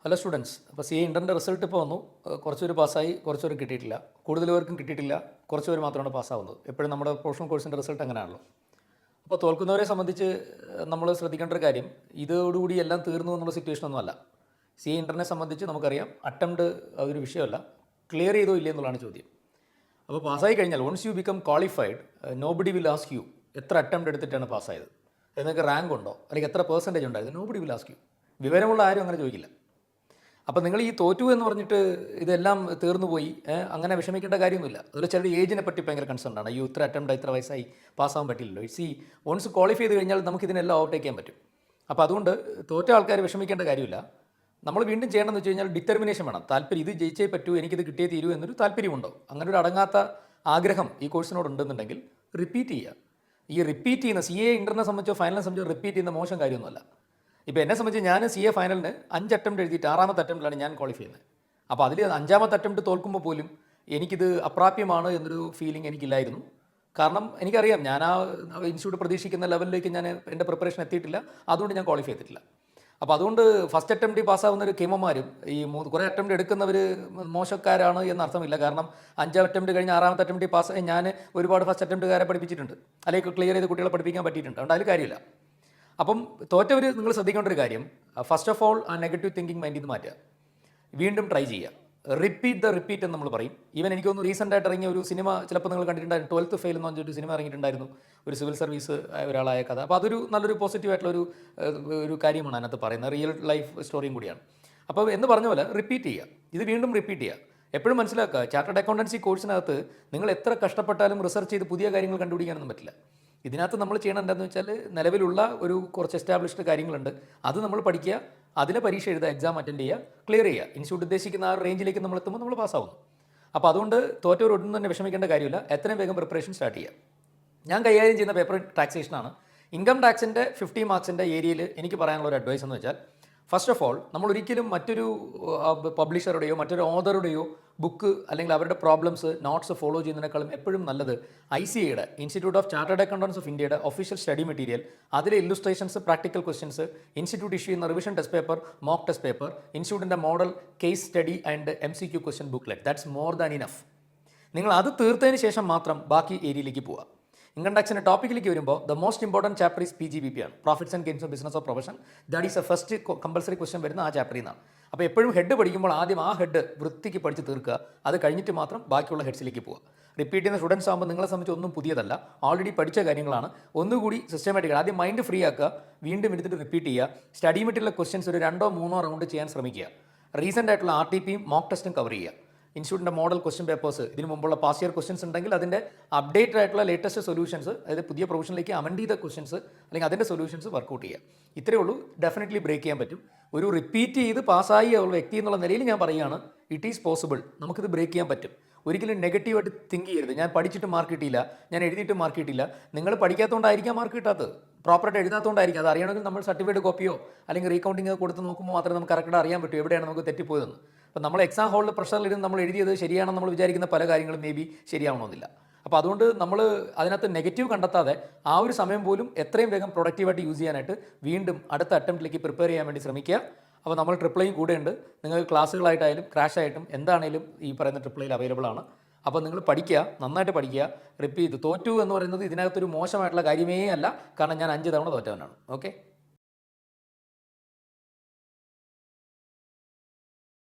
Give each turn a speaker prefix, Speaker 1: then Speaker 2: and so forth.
Speaker 1: Hello students, അപ്പോൾ C A ഇൻ്ററിൻ്റെ result ഇപ്പോൾ വന്നു. കുറച്ച് പേര് പാസ്സായി, കുറച്ച് പേര് കിട്ടിയിട്ടില്ല. കൂടുതൽ പേർക്കും കിട്ടിയിട്ടില്ല, കുറച്ച് പേര് മാത്രമാണ് പാസ്സാവുന്നത്. എപ്പോഴും നമ്മുടെ പ്രൊഫഷണൽ കോഴ്സിൻ്റെ റിസൾട്ട് അങ്ങനെയാണല്ലോ. അപ്പോൾ തോൽക്കുന്നവരെ സംബന്ധിച്ച് നമ്മൾ ശ്രദ്ധിക്കേണ്ട ഒരു കാര്യം, ഇതോടുകൂടി എല്ലാം തീർന്നു എന്നുള്ള സിറ്റുവേഷൻ ഒന്നും അല്ല. സി എ ഇൻ്ററിനെ സംബന്ധിച്ച് നമുക്കറിയാം, അറ്റംപ്റ്റ് അതൊരു വിഷയമല്ല, ക്ലിയർ ചെയ്തോ ഇല്ലേ എന്നുള്ളതാണ് ചോദ്യം. അപ്പോൾ പാസ്സായി കഴിഞ്ഞാൽ once you become qualified, nobody will ask you എത്ര അറ്റംപ്റ്റ് എടുത്തിട്ടാണ് പാസ്സായത്, നിങ്ങൾക്ക് റാങ്ക് ഉണ്ടോ, അല്ലെങ്കിൽ എത്ര പെർസെൻറ്റേജ് ഉണ്ടായത്, നോബഡി വിൽ ആസ്ക് യു. വിവരമുള്ള ആരും അങ്ങനെ ചോദിക്കില്ല. അപ്പോൾ നിങ്ങൾ ഈ തോറ്റു എന്ന് പറഞ്ഞിട്ട് ഇതെല്ലാം തീർന്നു പോയി അങ്ങനെ വിഷമിക്കേണ്ട കാര്യമൊന്നുമില്ല. അതുപോലെ ചിലർ ഏജിനെ പറ്റി ഭയങ്കര കൺസേൺ ആണ്. ഇത്ര അറ്റംപ്റ്റ് ഇത്ര വയസ്സായി പാസ്സാകാൻ പറ്റില്ലല്ലോ. സി വൺസ് ക്വാളിഫൈ ചെയ്ത് കഴിഞ്ഞാൽ നമുക്ക് ഇതിനെല്ലാം ഓവർടേക്ക് ചെയ്യാൻ പറ്റും. അപ്പോൾ അതുകൊണ്ട് തോറ്റ ആൾക്കാർ വിഷമിക്കേണ്ട കാര്യമില്ല. നമ്മൾ വീണ്ടും ചെയ്യണമെന്ന് വെച്ച് കഴിഞ്ഞാൽ ഡിറ്റർമിനേഷൻ വേണം. താല്പര്യം, ഇത് ജയിച്ചേ പറ്റൂ, എനിക്കിത് കിട്ടിയേ തീരൂ എന്നൊരു താല്പര്യമുണ്ടോ, അങ്ങനെ ഒരു അടങ്ങാത്ത ആഗ്രഹം ഈ കോഴ്സിനോട് ഉണ്ടെന്നുണ്ടെങ്കിൽ റിപ്പീറ്റ് ചെയ്യുക. ഈ റിപ്പീറ്റ് ചെയ്യുന്ന സി എ ഇൻ്ററിനെ സംബന്ധിച്ചോ ഫൈനലിനെ സംബന്ധിച്ചോ റിപ്പീറ്റ് ചെയ്യുന്ന മോശം കാര്യമൊന്നുമല്ല. ഇപ്പോൾ എന്നെ സംബന്ധിച്ച് ഞാൻ സി എ ഫൈനലിന് 5 അറ്റംപ്റ്റ് എഴുതിയിട്ട് 6ാമത്തെ അറ്റംപ്റ്റിലാണ് ഞാൻ ക്വാളിഫൈ ചെയ്യുന്നത്. അപ്പോൾ അതിൽ 5ാമത്തെ അറ്റംപ്റ്റ് തോൽക്കുമ്പോൾ പോലും എനിക്കിത് അപ്രാപ്യമാണ് എന്നൊരു ഫീലിംഗ് എനിക്കില്ലായിരുന്നു. കാരണം എനിക്കറിയാം ഞാൻ ആ ഇൻസ്റ്റിറ്റ്യൂട്ട് പ്രതീക്ഷിക്കുന്ന ലെവലിലേക്ക് ഞാൻ എൻ്റെ പ്രിപ്പറേഷൻ എത്തിയിട്ടില്ല, അതുകൊണ്ട് ഞാൻ ക്വാളിഫൈ ചെയ്തിട്ടില്ല. അപ്പോൾ അതുകൊണ്ട് ഫസ്റ്റ് അറ്റംപ്റ്റ് പാസ്സാവുന്ന ഒരു കേമന്മാരും ഈ കുറേ അറ്റംപ്റ്റ് എടുക്കുന്നവർ മോശക്കാരാണ് എന്നർത്ഥമില്ല. കാരണം 5 അറ്റംപ്റ്റ് കഴിഞ്ഞ് 6ാമത്തെ അറ്റംപ്റ്റ് പാസ്സായി ഞാൻ ഒരുപാട് ഫസ്റ്റ് അറ്റംപ്റ്റുകാരെ പഠിപ്പിച്ചിട്ടുണ്ട്, അല്ലെങ്കിൽ ക്ലിയർ ചെയ്ത് കുട്ടികളെ പഠിപ്പിക്കാൻ പറ്റിയിട്ടുണ്ട്. അതുകൊണ്ട് അതിൽ കാര്യമില്ല. അപ്പം തോറ്റവർ നിങ്ങൾ ശ്രദ്ധിക്കേണ്ട ഒരു കാര്യം, ഫസ്റ്റ് ഓഫ് ഓൾ ആ നെഗറ്റീവ് തിങ്കിങ് മൈൻഡിൽ നിന്ന് മാറ്റുക, വീണ്ടും ട്രൈ ചെയ്യുക. റിപ്പീറ്റ് എന്ന് നമ്മൾ പറയും. ഈവൻ എനിക്ക് തോന്നുന്നു റീസെൻ്റ് ആയിട്ട് ഇറങ്ങിയ ഒരു സിനിമ ചിലപ്പോൾ നിങ്ങൾ കണ്ടിട്ടുണ്ടായിരുന്നു, 12th ഫെയിൽ എന്ന് പറഞ്ഞൊരു സിനിമ ഇറങ്ങിയിട്ടുണ്ടായിരുന്നു, ഒരു സിവിൽ സർവീസ് ഒരാളായ കഥ. അപ്പോൾ അതൊരു നല്ലൊരു പോസിറ്റീവായിട്ടുള്ളൊരു ഒരു കാര്യമാണ് അതിനകത്ത് പറയുന്നത്, റിയൽ ലൈഫ് സ്റ്റോറിയും കൂടിയാണ്. അപ്പോൾ എന്ന് പറഞ്ഞ പോലെ റിപ്പീറ്റ് ചെയ്യുക, ഇത് വീണ്ടും റിപ്പീറ്റ് ചെയ്യുക. എപ്പോഴും മനസ്സിലാക്കുക, ചാർട്ടേഡ് അക്കൗണ്ടൻസി കോഴ്സിനകത്ത് നിങ്ങൾ എത്ര കഷ്ടപ്പെട്ടാലും റിസർച്ച് ചെയ്ത് പുതിയ കാര്യങ്ങൾ കണ്ടുപിടിക്കാനൊന്നും പറ്റില്ല. ഇതിനകത്ത് നമ്മൾ ചെയ്യണം എന്താണെന്ന് വെച്ചാൽ, നിലവിലുള്ള ഒരു കുറച്ച് എസ്റ്റാബ്ലിഷ്ഡ് കാര്യങ്ങളുണ്ട്, അത് നമ്മൾ പഠിക്കുക, അതിലെ പരീക്ഷ എഴുതുക, എക്സാം അറ്റൻഡ് ചെയ്യുക, ക്ലിയർ ചെയ്യുക. ഇൻസ്റ്റിറ്റ്യൂട്ട് ഉദ്ദേശിക്കുന്ന ആ റേഞ്ചിലേക്ക് നമ്മൾ എത്തുമ്പോൾ നമ്മൾ പാസ്സാവുന്നു. അപ്പോൾ അതുകൊണ്ട് തോറ്റവരൊന്നും തന്നെ വിഷമിക്കേണ്ട കാര്യമില്ല, എത്രയും വേഗം പ്രിപ്പറേഷൻ സ്റ്റാർട്ട് ചെയ്യുക. ഞാൻ കൈകാര്യം ചെയ്യുന്ന പേപ്പർ ടാക്സേഷനാണ്. ഇൻകം ടാക്സിൻ്റെ 50 മാർക്സിൻ്റെ ഏരിയയിൽ എനിക്ക് പറയാനുള്ള ഒരു അഡ്വൈസ് എന്ന് വെച്ചാൽ, ഫസ്റ്റ് ഓഫ് ഓൾ നമ്മൾ ഒരിക്കലും മറ്റൊരു പബ്ലിഷറുടെയോ മറ്റൊരു ഓതറുടെയോ ബുക്ക് അല്ലെങ്കിൽ അവരുടെ പ്രോബ്ലംസ് നോട്ട്സ് ഫോളോ ചെയ്യുന്നതിനേക്കാളും എപ്പോഴും നല്ലത് ICAയുടെ institute of chartered accountants of ഇന്ത്യയുടെ ഒഫീഷ്യൽ സ്റ്റഡി മെറ്റീരിയൽ, അതിലെ illustrations, practical questions, institute issue ചെയ്യുന്ന revision test paper, mock test paper, ഇൻസ്റ്റിറ്റ്യൂട്ടിൻ്റെ model case study and MCQ question booklet, that's more than enough. നിങ്ങൾ അത് തീർത്തതിന് ശേഷം മാത്രം ബാക്കി ഏരിയയിലേക്ക് പോവുക. ഇൻകം ടാക്സിൻ്റെ ടോപ്പിക്കിലേക്ക് വരുമ്പോൾ the most important chapter is PGBP ആണ്, profits and gains of business of profession. That is a first compulsory question വരുന്ന ആ ചാപ്റ്ററിൽ നിന്നാണ്. അപ്പോൾ എപ്പോഴും ഹെഡ് പഠിക്കുമ്പോൾ ആദ്യം ആ ഹെഡ് വൃത്തിക്ക് പഠിച്ച് തീർക്കുക, അത് കഴിഞ്ഞിട്ട് മാത്രം ബാക്കിയുള്ള ഹെഡ്സിലേക്ക് പോവുക. റിപ്പീറ്റ് ചെയ്യുന്ന സ്റ്റുഡൻസ് ആകുമ്പോൾ നിങ്ങളെ സംബന്ധിച്ച് ഒന്നും പുതിയതല്ല, ഓൾറെഡി പഠിച്ച കാര്യങ്ങളാണ്. ഒന്നുകൂടി സിസ്റ്റമാറ്റിക് ആദ്യം മൈൻഡ് ഫ്രീ ആക്കുക, വീണ്ടും എടുത്തിട്ട് റിപ്പീറ്റ് ചെയ്യുക. സ്റ്റഡി മെറ്റീരിയൽ ക്വസ്റ്റ്യൻസ് ഒരു 2 or 3 റൗണ്ട് ചെയ്യാൻ ശ്രമിക്കുക. റീസെൻ്റ് ആയിട്ടുള്ള RTPയും മോക്ക് ടെസ്റ്റും കവർ ചെയ്യുക. ഇൻസ്റ്റിറ്റ്യൂട്ടിൻ്റെ മോഡൽ ക്വസ്റ്റ്യൻ പേപ്പേഴ്സ്, ഇതിന് മുമ്പുള്ള പാസ്റ്റ് ഇയർ ക്വസ്റ്റ്യൻസ് ഉണ്ടെങ്കിൽ അതിൻ്റെ അപ്ഡേറ്റഡ് ആയിട്ടുള്ള ലേറ്റസ്റ്റ് സൊല്യൂഷൻസ്, അതായത് പുതിയ പ്രൊഫഷനിലേക്ക് അമെൻഡ് ചെയ്ത ക്വസ്റ്റ്യൻസ് അല്ലെങ്കിൽ അതിൻ്റെ സൊല്യൂഷൻസ് വർക്കൗട്ട് ചെയ്യുക. ഇത്രയേ ഉള്ളൂ, ഡെഫിനറ്റ്ലി ബ്രേക്ക് ചെയ്യാൻ പറ്റും. ഒരു റിപ്പീറ്റ് ചെയ്ത് പാസ്സായി ഉള്ള വ്യക്തി എന്നുള്ള നിലയിൽ ഞാൻ പറയുകയാണ്, ഇറ്റ് ഈസ് പോസിബിൾ, നമുക്കിത് ബ്രേക്ക് ചെയ്യാൻ പറ്റും. ഒരിക്കലും നെഗറ്റീവായിട്ട് തിങ്ക് ചെയ്യരുത്. ഞാൻ പഠിച്ചിട്ട് മാർക്ക് കിട്ടിയില്ല, ഞാൻ എഴുതിയിട്ട് മാർക്ക് കിട്ടിയില്ല. നിങ്ങൾ പഠിക്കാത്തതുകൊണ്ടായിരിക്കാം മാർക്ക് കിട്ടാത്തത്, പ്രോപ്പറായിട്ട് എഴുതാത്തതുകൊണ്ടായിരിക്കും. അത് അറിയണമെങ്കിൽ നമ്മൾ സർട്ടിഫിക്കറ്റ് കോപ്പിയോ അല്ലെങ്കിൽ റീകൗണ്ടിങ്ങോ കൊടുത്ത് നോക്കുമ്പോൾ മാത്രമേ നമുക്ക് കറക്റ്റായിട്ട് അറിയാൻ പറ്റൂ എവിടെയാണ് നമുക്ക് തെറ്റിപ്പോയതെന്ന്. അപ്പോൾ നമ്മൾ എക്സാം ഹാളിൽ പ്രഷറിലിരുന്ന് നമ്മൾ എഴുതിയത് ശരിയാണെന്ന് നമ്മൾ വിചാരിക്കുന്ന പല കാര്യങ്ങളും മേ ബി ശരിയാവണമെന്നില്ല. അപ്പോൾ അതുകൊണ്ട് നമ്മൾ അതിനകത്ത് നെഗറ്റീവ് കണ്ടെത്താതെ ആ ഒരു സമയം പോലും എത്രയും വേഗം പ്രൊഡക്റ്റീവായിട്ട് യൂസ് ചെയ്യാനായിട്ട് വീണ്ടും അടുത്ത അറ്റംപ്റ്റിലേക്ക് പ്രിപ്പയർ ചെയ്യാൻ വേണ്ടി ശ്രമിക്കുക. അപ്പോൾ നമ്മൾ ട്രിപ്ലൈയും കൂടെയുണ്ട്, നിങ്ങൾക്ക് ക്ലാസ്സുകളായിട്ടായാലും ക്രാഷ് ആയിട്ടും എന്താണേലും ഈ പറയുന്ന ട്രിപ്ലൈയിൽ അവൈലബിൾ ആണ്. അപ്പോൾ നിങ്ങൾ പഠിക്കുക, നന്നായിട്ട് പഠിക്കുക. റിപ്പീറ്റ് തോറ്റു എന്ന് പറയുന്നത് ഇതിനകത്തൊരു മോശമായിട്ടുള്ള കാര്യമേ അല്ല, കാരണം ഞാൻ 5 തവണ തോറ്റവനാണ്. ഓക്കെ.